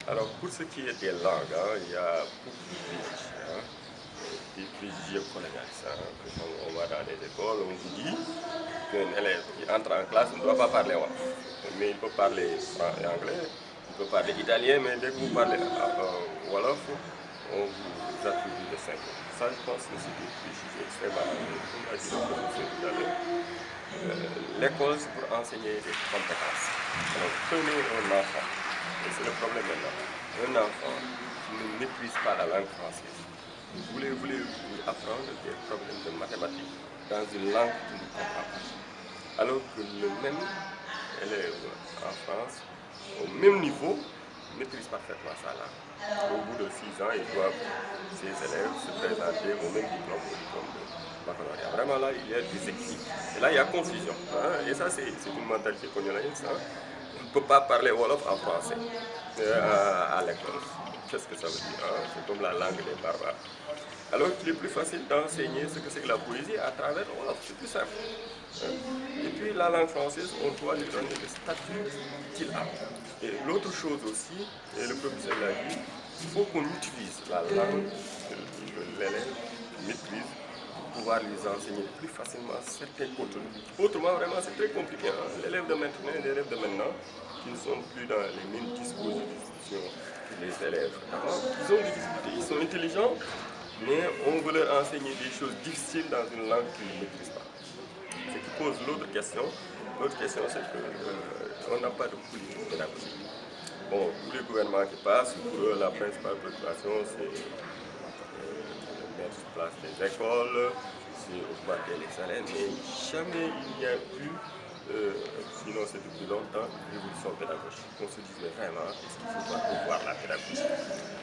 Alors, pour ce qui est des langues, il y a beaucoup de préjugés, des préjugés colonialistes. Quand on va dans les écoles, on vous dit qu'un élève qui entre en classe ne doit pas parler wolof, mais il peut parler anglais, il peut parler italien, mais dès que vous parlez wolof, on vous attribue de 5 ans. Ça, je pense que c'est des préjugés extrêmement, comme a dit le professeur tout à l'heure. L'école, c'est pour enseigner des compétences. Alors, prenez un enfant, et c'est le problème maintenant. Un enfant qui ne maîtrise pas la langue française, vous voulez lui apprendre des problèmes de mathématiques dans une langue qu'il ne comprend pas. Alors que le même élève en France, au même niveau, maîtrise parfaitement sa langue. Au bout de 6 ans, ils doivent, ces élèves, se présenter au même diplôme, au diplôme de baccalauréat. Vraiment là, il y a des équilibres. Et là, il y a confusion. Et ça, c'est une mentalité colonialiste. On ne peut pas parler wolof en français à l'école. Qu'est-ce que ça veut dire? C'est comme la langue des barbares. Alors qu'il est plus facile d'enseigner ce que c'est que la poésie à travers le wolof, c'est plus simple. Et puis la langue française, on doit lui donner le statut qu'il a. Et l'autre chose aussi, et le professeur l'a dit, il faut qu'on utilise la langue que l'élève maîtrise pour pouvoir lui enseigner plus facilement certains contenus. Autrement, vraiment, c'est très compliqué. L'élève de maintenant, qui ne sont plus dans les mêmes dispositions que les élèves d'avant, ils ont des difficultés, ils sont intelligents, mais on veut leur enseigner des choses difficiles dans une langue qu'ils ne maîtrisent pas. Ce qui pose l'autre question. L'autre question, c'est qu'on n'a pas de politique pédagogique. Bon, tous les gouvernements qui passent, pour eux, la principale préoccupation, c'est mettre en place des écoles, c'est augmenter les salaires, mais jamais il n'y a eu, sinon c'est depuis longtemps, une révolution pédagogique. On se dit, mais vraiment, est-ce qu'il faut pas revoir la pédagogie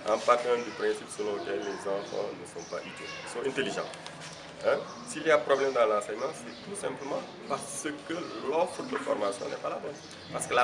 en partant du principe selon lequel les enfants ne sont pas idiots, ils sont intelligents. S'il y a problème dans l'enseignement, c'est tout simplement parce que l'offre de formation n'est pas la bonne. Parce que